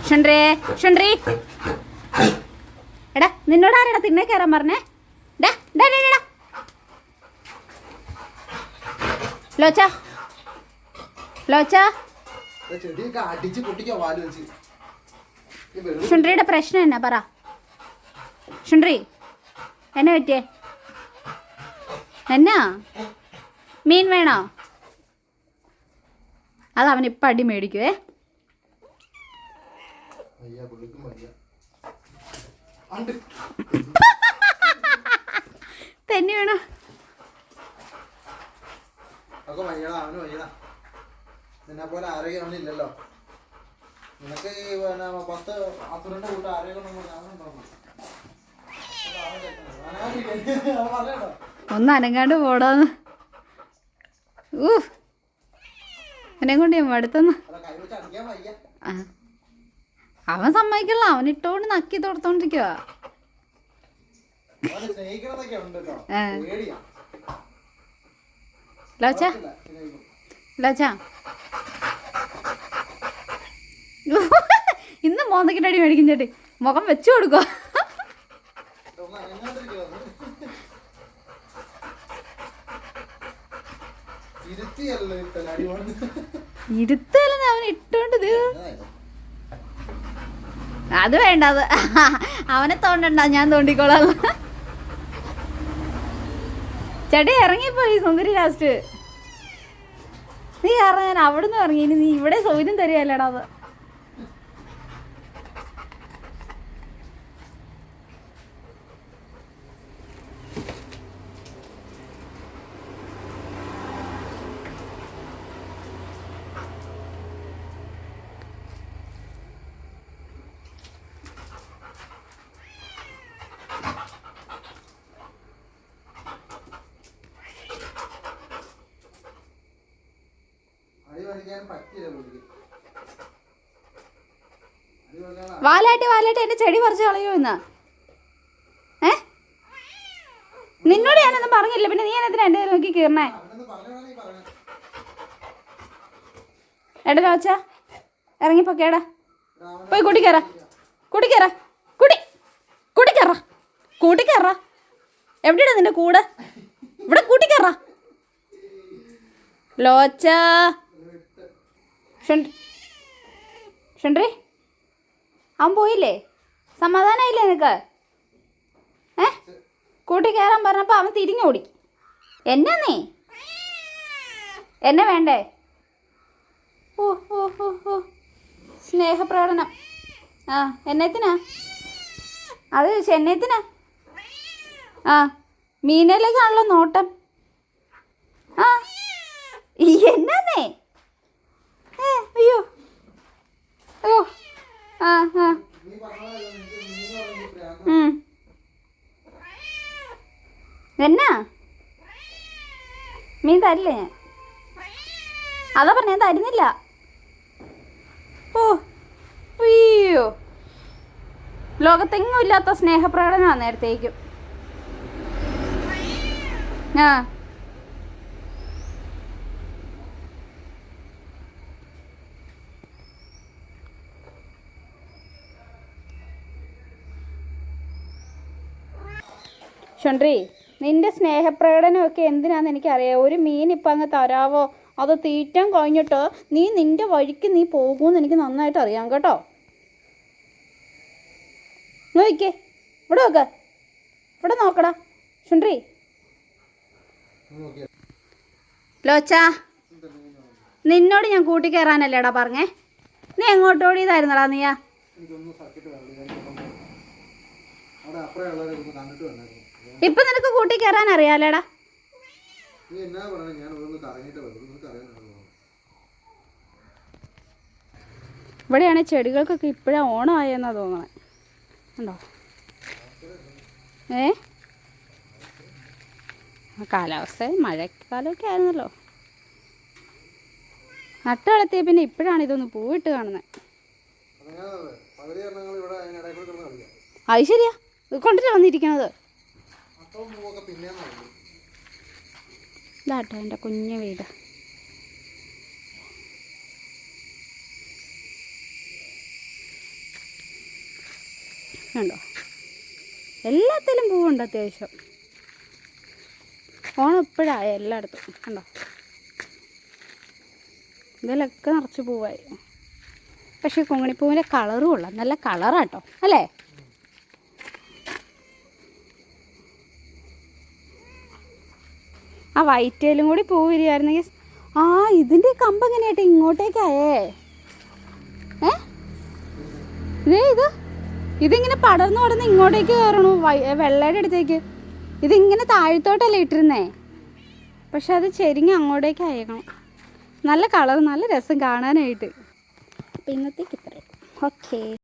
ഷുണ്ട്രേ ഷുണ്ട്രി എടാ നിന്നോട് ആരെടാ തിണ്ണേ കയറാൻ പറഞ്ഞേ? ഡാ ഡാ ഡാ ഡാ ലോച്ച ലോച്ച ഷുണ്ട്രിയുടെ പ്രശ്നം എന്നാ പറ. ഷുണ്ട്രി എന്നെ പറ്റിയേ എന്നാ? മീൻ വേണോ? അത് അവനിപ്പം അടി മേടിക്കുവേ. തെന്നി വേണോ? നിന്നെ പോലെ ആരോഗ്യം അവനില്ലല്ലോ. നിനക്ക് പിന്നെ 10 അസുരന്റെ കൂട്ടം ആരോഗ്യം ഒന്ന് അനങ്ങാണ്ട് പോടാന്ന്. എന്നെ കൊണ്ട് ഞാൻ മടുത്തെന്ന്. അവൻ സമ്മതിക്കല്ല, അവൻ ഇട്ടോണ്ട് നക്കി തൊടുത്തോണ്ടിരിക്കുക. ലോച്ച ലോച്ച ഇന്ന് മോന്തക്കിട്ടടി മേടിക്കും ചേട്ടി. മുഖം വെച്ചു കൊടുക്കുക. ഇരുത്തല്ല അവൻ ഇട്ടോണ്ട് അത് വേണ്ട, അത് അവനെ തോണ്ടണ്ട, ഞാൻ തോണ്ടിക്കോളാം. ചേട്ടി ഇറങ്ങിപ്പോയി സുന്ദരി ലാസ്റ്റ്. നീ കാരണം ഞാൻ അവിടുന്ന് ഇറങ്ങി. ഇനി നീ ഇവിടെ സൗകര്യം തരികയല്ലേടാ അത്. വാലാട്ടി വാലാട്ടി എന്റെ ചെടി പറിച്ച് കളയോ ഇന്ന്? നിന്നോട് ഞാനൊന്നും പറഞ്ഞില്ല, പിന്നെ നീ എന്നതിനാ എൻ്റെ നോക്കി കീറണേ? എടാ ലോച്ച ഇറങ്ങിപ്പോക്കേടാ, പോയി കൂട്ടിക്കയറ കൂട്ടിക്കയറ കൂട്ടിക്കയറ കൂട്ടിക്കയറ. എവിടെയാ നിന്റെ കൂടെ? ഇവിടെ കൂട്ടിക്കയറ ലോച്ച. ഷുണ്ട്രി അവൻ പോയില്ലേ? സമാധാനമായില്ലേ നിനക്ക്? കൂട്ടി കയറാൻ പറഞ്ഞപ്പോൾ അവൻ തിരിഞ്ഞോടി. എന്നാ നീ എന്നെ വേണ്ടേ? ഓ ഓ ഓ ഓ സ്നേഹപ്രകടനം. എന്നത്തിനാ അത്? എന്നത്തിനാ? മീനയിലേക്കാണല്ലോ നോട്ടം. എന്നാന്നേ? അയ്യോ അയ്യോ. എന്നാ മീൻ തരില്ലേ? ഞാൻ അതാ പറഞ്ഞ, ഞാൻ തരുന്നില്ല. ഓ അയ്യോ, ലോകത്തെങ്ങും ഇല്ലാത്ത സ്നേഹപ്രകടനമാണ് നേരത്തേക്കും. ഷുണ്ട്രി നിന്റെ സ്നേഹപ്രകടനമൊക്കെ എന്തിനാന്ന് എനിക്കറിയാം. ഒരു മീൻ ഇപ്പം അങ്ങ് തരാവോ? അത് തീറ്റം കഴിഞ്ഞിട്ട് നീ നിന്റെ വഴിക്ക് നീ പോകുമെന്ന് എനിക്ക് നന്നായിട്ട് അറിയാം കേട്ടോ. നോക്കിക്കേ, ഇവിടെ നോക്ക്, ഇവിടെ നോക്കടാ ഷുണ്ട്രി. ലോച്ച നിന്നോട് ഞാൻ കൂട്ടിക്കയറാനല്ലേടാ പറഞ്ഞേ? നീ എങ്ങോട്ടോടിയതായിരുന്നടാ നീയാ? ഇപ്പൊ നിനക്ക് കൂട്ടി കയറാൻ അറിയാലേടാ? ഇവിടെയാണ് ചെടികൾക്കൊക്കെ ഇപ്പോഴാ ഓണം ആയെന്നാ തോന്നണേ. ഉണ്ടോ? കാലാവസ്ഥ മഴക്കാലമൊക്കെ ആയിരുന്നല്ലോ. നട്ട് വളർത്തിയ പിന്നെ ഇപ്പോഴാണ് ഇതൊന്ന് പൂവിട്ട് കാണുന്നത്. അത് ശരിയാ, കൊണ്ടിട്ട് വന്നിരിക്കണത്. ഇതാട്ടോ എൻ്റെ കുഞ്ഞു വീട്. കണ്ടോ, എല്ലാത്തിലും പൂവുണ്ട് അത്യാവശ്യം. ഓണം ഇപ്പോഴായ എല്ലായിടത്തും കണ്ടോ, ഇതിലൊക്കെ നിറച്ച് പൂവായി. പക്ഷേ കുങ്ങിണിപ്പൂവിൻ്റെ കളറും കൊള്ളാം, നല്ല കളറാട്ടോ അല്ലേ? ആ വൈറ്റയിലും കൂടി പൂ വിരിയായിരുന്നെങ്കിൽ. ആ ഇതിൻ്റെ കമ്പ് എങ്ങനെയാട്ടെ ഇങ്ങോട്ടേക്കായേ? ഇതിങ്ങനെ പടർന്നു പടർന്ന് ഇങ്ങോട്ടേക്ക് കയറണു, വെള്ളയുടെ അടുത്തേക്ക്. ഇതിങ്ങനെ താഴത്തോട്ടല്ലേ ഇട്ടിരുന്നേ, പക്ഷെ അത് ചെരിഞ്ഞ് അങ്ങോട്ടേക്ക് അയക്കണം. നല്ല കളർ, നല്ല രസം കാണാനായിട്ട്. അപ്പം ഇന്നത്തേക്ക് ഇത്രയും. ഓക്കേ.